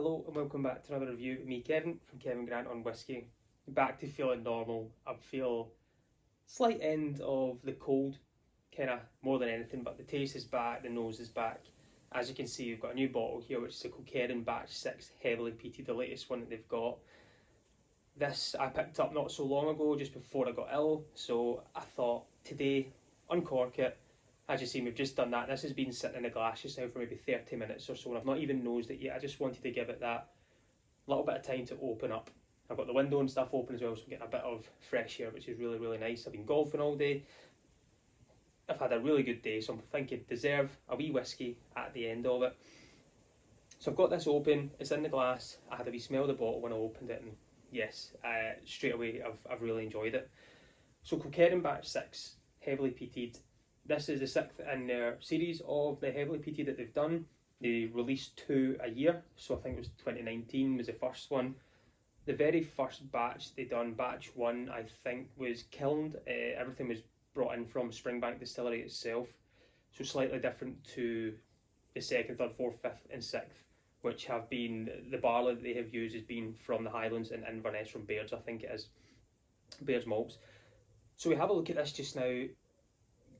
Hello and welcome back to another review with me, Kevin, from Kevin Grant on Whiskey. Back to feeling normal. I feel slight end of the cold, kind of more than anything, but the taste is back, the nose is back. As you can see, we've got a new bottle here, which is a Kilkerran Batch 6 heavily peated, the latest one that they've got. This I picked up not so long ago, just before I got ill, so I thought today, uncork it. As you see, we've just done that. This has been sitting in the glass just now for maybe 30 minutes or so, and I've not even nosed it yet. I just wanted to give it that little bit of time to open up. I've got the window and stuff open as well, so I'm getting a bit of fresh air, which is really, really nice. I've been golfing all day. I've had a really good day, so I'm thinking deserve a wee whiskey at the end of it. So I've got this open, it's in the glass. I had a wee smell of the bottle when I opened it, and yes, straight away I've really enjoyed it. So Kilkerran Batch 6, heavily peated. This is the 6th in their series of the heavily peated that they've done. They released 2 a year, so I think it was 2019 was the first one. The very first batch they done, batch 1, I think was kilned. Everything was brought in from Springbank Distillery itself, so slightly different to the 2nd, 3rd, 4th, 5th and 6th, which have been, the barley that they have used has been from the Highlands and Inverness from Baird's, I think it is, Baird's malts. So we have a look at this just now.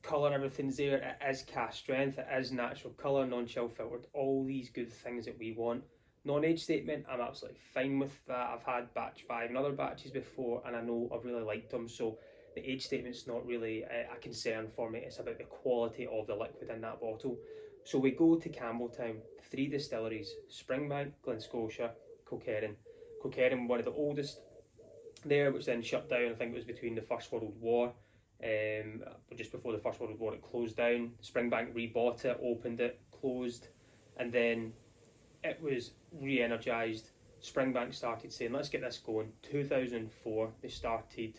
Colour, everything's there, it is cask strength, it is natural colour, non-chill filtered, all these good things that we want. Non-age statement, I'm absolutely fine with that. I've had batch 5 and other batches before, and I know I've really liked them, so the age statement's not really a concern for me. It's about the quality of the liquid in that bottle. So we go to Campbelltown, 3 distilleries, Springbank, Glen-Scotia, Kilkerran. Kilkerran, one of the oldest there, which then shut down, I think it was between the First World War. Just before the First World War it closed down. Springbank rebought it, opened it, closed, and then it was re-energised. Springbank started saying, let's get this going. 2004 they started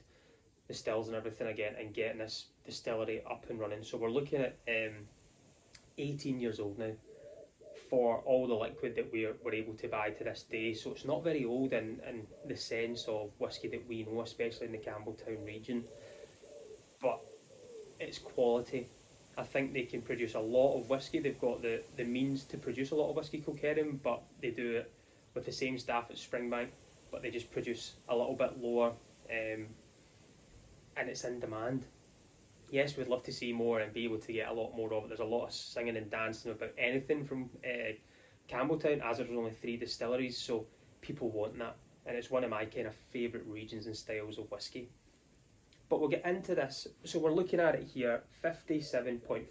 the stills and everything again and getting this distillery up and running. So we're looking at 18 years old now for all the liquid that we're able to buy to this day. So it's not very old in the sense of whiskey that we know, especially in the Campbelltown region. But it's quality. I think they can produce a lot of whiskey. They've got the means to produce a lot of whiskey, Kilkerran, but they do it with the same staff at Springbank, but they just produce a little bit lower, and it's in demand. Yes, we'd love to see more and be able to get a lot more of it. There's a lot of singing and dancing about anything from Campbelltown, as there's only 3 distilleries, so people want that, and it's one of my kind of favourite regions and styles of whiskey. But we'll get into this. So we're looking at it here, 57.4%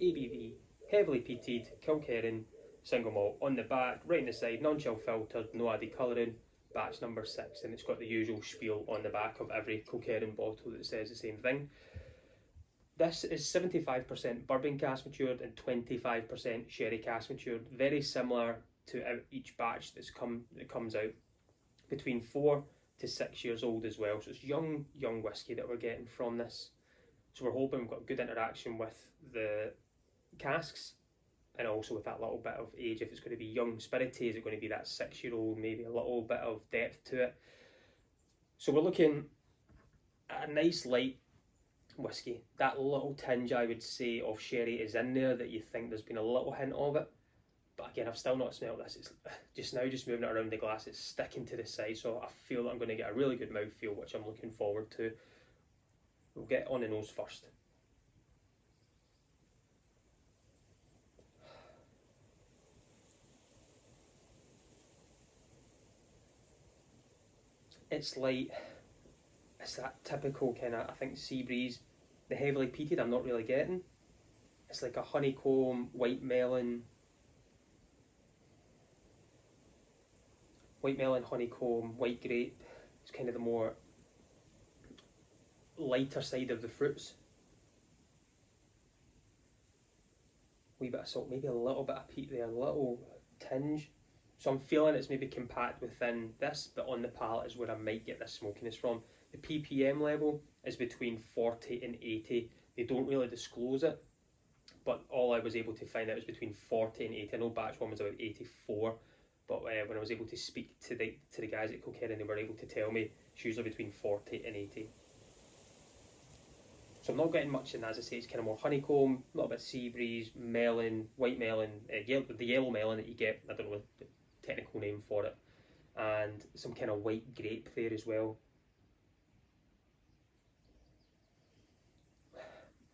ABV, heavily peated, Kilkerran, single malt. On the back, right on the side, non-chill filtered, no added colouring, batch number 6, and it's got the usual spiel on the back of every Kilkerran bottle that says the same thing. This is 75% bourbon cask matured and 25% sherry cask matured. Very similar to each batch that comes out, between 4 to 6 years old as well, so it's young whiskey that we're getting from this. So we're hoping we've got good interaction with the casks and also with that little bit of age. If it's going to be young spirity, is it going to be that 6-year-old, maybe a little bit of depth to it. So we're looking at a nice light whiskey. That little tinge, I would say, of sherry is in there, that you think there's been a little hint of it. But again, I've still not smelled this. It's just now, just moving it around the glass, it's sticking to the side, so I feel that I'm going to get a really good mouthfeel, which I'm looking forward to. We'll get on the nose first. It's light. It's that typical kind of, I think, sea breeze. The heavily peated I'm not really getting. It's like a honeycomb, white melon, honeycomb, white grape. It's kind of the more lighter side of the fruits. Wee bit of salt, maybe a little bit of peat there, a little tinge. So I'm feeling it's maybe compact within this, but on the palate is where I might get this smokiness from. The ppm level is between 40 and 80. They don't really disclose it, but all I was able to find out was between 40 and 80. I know batch 1 was about 84. But when I was able to speak to the guys at Kilkerran, they were able to tell me it's usually between 40 and 80. So I'm not getting much in, as I say, it's kind of more honeycomb, a little bit of sea breeze, melon, white melon, the yellow melon that you get, I don't know, technical name for it, and some kind of white grape there as well.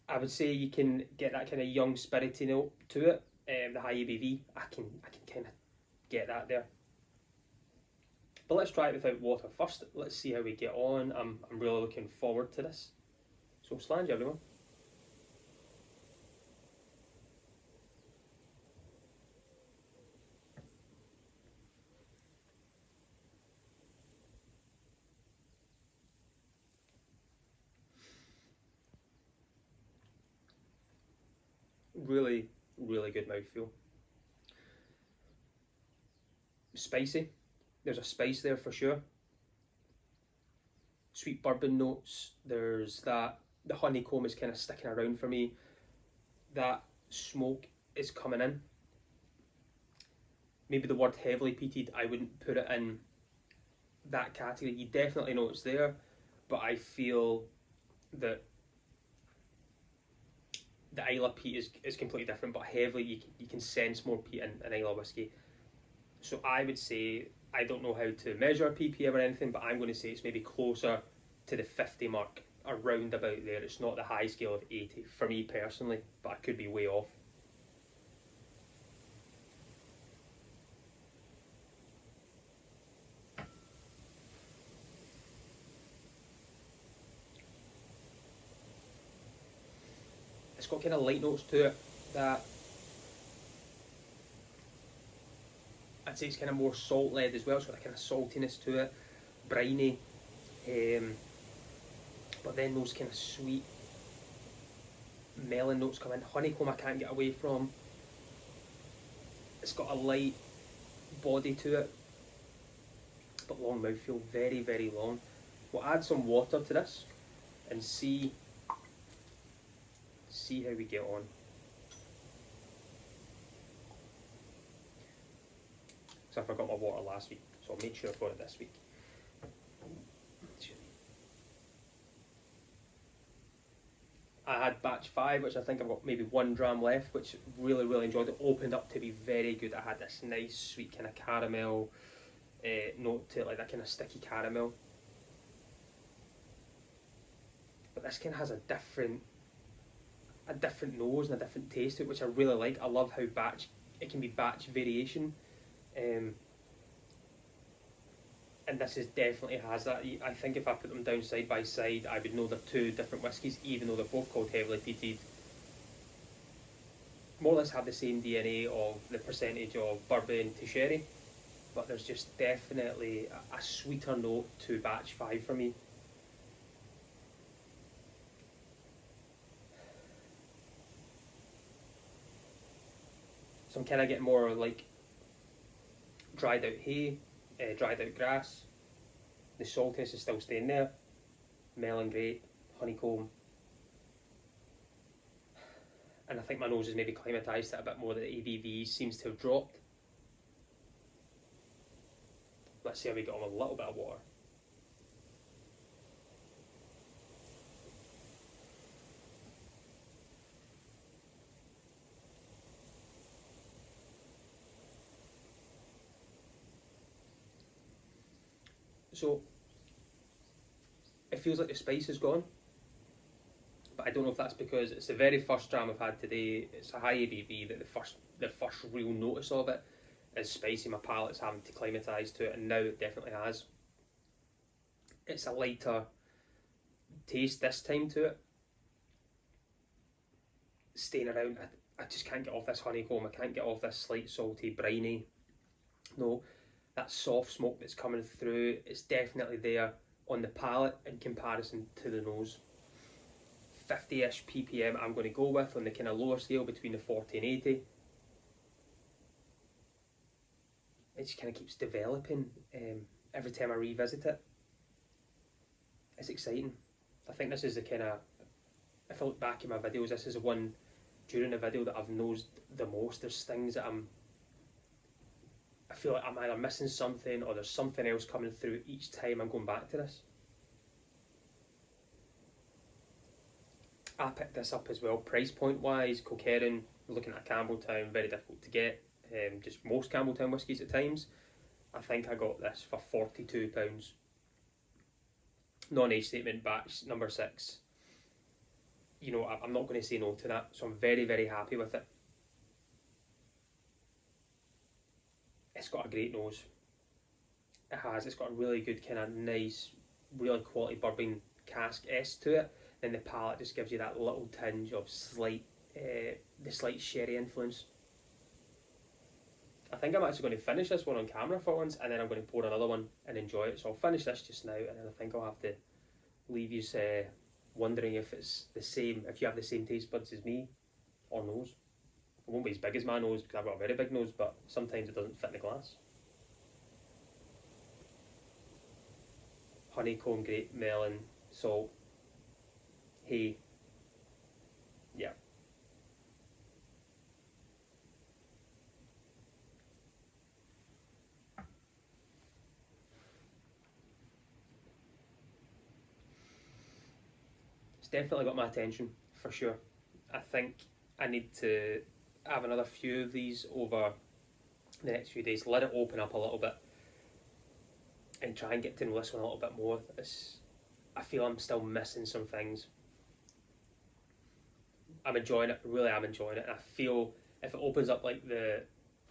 I would say you can get that kind of young spirity note to it. The high ABV, I can kind of get that there. But let's try it without water first. Let's see how we get on. I'm really looking forward to this. So slange everyone. Really, really good mouthfeel. Spicy. There's a spice there for sure. Sweet bourbon notes. There's that, the honeycomb is kind of sticking around for me. That smoke is coming in. Maybe the word heavily peated, I wouldn't put it in that category. You definitely know it's there, but I feel that the Islay peat is completely different, but heavily you can sense more peat in Islay whiskey. So I would say, I don't know how to measure ppm or anything, but I'm going to say it's maybe closer to the 50 mark, around about there. It's not the high scale of 80 for me personally, but I could be way off. It's got kind of light notes to it that I'd say it's kind of more salt led as well. It's got a kind of saltiness to it, briny, but then those kind of sweet melon notes come in. Honeycomb I can't get away from. It's got a light body to it, but long mouthfeel, very, very long. We'll add some water to this and see how we get on. So I forgot my water last week, so I'll make sure I've got it this week. I had batch 5, which I think I've got maybe 1 dram left, which really, really enjoyed it. Opened up to be very good. I had this nice sweet kind of caramel note to it, like that kind of sticky caramel. But this kind of has a different nose and a different taste to it, which I really like. I love how it can be batch variation. And this definitely has that. I think if I put them down side by side, I would know they're 2 different whiskies, even though they're both called heavily peated. More or less have the same DNA of the percentage of bourbon to sherry, but there's just definitely a sweeter note to batch 5 for me. So I'm kind of getting more like dried out hay, dried out grass. The saltiness is still staying there. Melon, grape, honeycomb. And I think my nose is maybe climatised to it a bit more. The ABV seems to have dropped. Let's see how we get on with a little bit of water. So it feels like the spice is gone, but I don't know if that's because it's the very first dram I've had today. It's a high ABV that the first real notice of it is spicy. My palate's having to climatise to it, and now it definitely has. It's a lighter taste this time to it. Staying around, I just can't get off this honeycomb. I can't get off this slight salty, briny. No, that soft smoke that's coming through, it's definitely there on the palate in comparison to the nose. 50-ish ppm I'm going to go with on the kind of lower scale, between the 40 and 80. It just kind of keeps developing every time I revisit it. It's exciting. I think this is the kind of, if I look back in my videos, this is the one during the video that I've nosed the most. There's things that I feel like I'm either missing something or there's something else coming through each time I'm going back to this. I picked this up as well, price point wise. Kilkerran, looking at Campbelltown, very difficult to get. Just most Campbelltown whiskies at times. I think I got this for £42. Non-age statement, batch number 6. You know, I'm not going to say no to that, so I'm very, very happy with it. It's got a great nose. It has. It's got a really good kind of nice, really quality bourbon cask S to it. And the palate just gives you that little tinge of the slight sherry influence. I think I'm actually going to finish this one on camera for once, and then I'm going to pour another one and enjoy it. So I'll finish this just now, and then I think I'll have to leave you wondering if it's the same, if you have the same taste buds as me or nose. It won't be as big as my nose because I've got a very big nose, but sometimes it doesn't fit in the glass. Honeycomb, grape, melon, salt, hay. Yeah. It's definitely got my attention, for sure. I think I need to have another few of these over the next few days, let it open up a little bit and try and get to know this one a little bit more. I feel I'm still missing some things. I'm enjoying it, really am enjoying it, and I feel if it opens up like the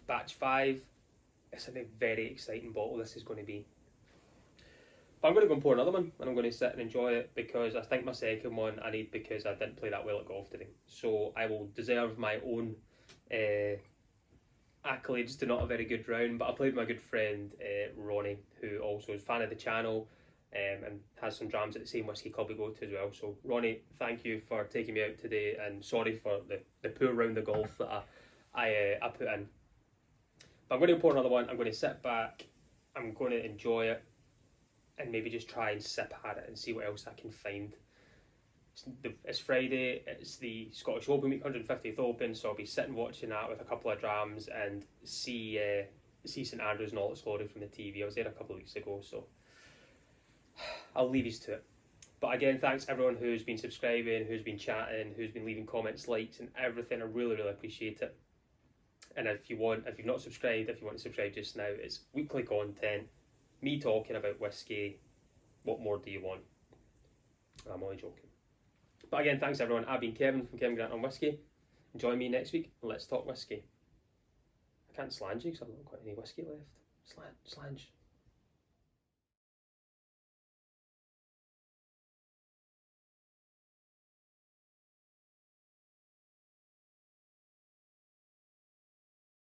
batch 5, it's a very exciting bottle this is going to be. But I'm going to go and pour another one, and I'm going to sit and enjoy it, because I think my second one I need because I didn't play that well at golf today. So I will deserve my own accolades to not a very good round, but I played with my good friend Ronnie, who also is a fan of the channel and has some drams at the same whiskey club we go to as well. So Ronnie, thank you for taking me out today, and sorry for the poor round of golf that I put in. But I'm going to pour another one. I'm going to sit back, I'm going to enjoy it, and maybe just try and sip at it and see what else I can find. It's Friday, it's the Scottish Open Week, 150th Open, so I'll be sitting watching that with a couple of drams and see St Andrews in all its glory from the TV. I was there a couple of weeks ago, so I'll leave you to it. But again, thanks everyone who's been subscribing, who's been chatting, who's been leaving comments, likes and everything. I really, really appreciate it. And if you've not subscribed, if you want to subscribe just now, it's weekly content, me talking about whiskey. What more do you want? I'm only joking. But again, thanks everyone. I've been Kevin from Kevin Grant on Whiskey. Join me next week and let's talk whiskey. I can't slange you because I've not got any whiskey left. Slange.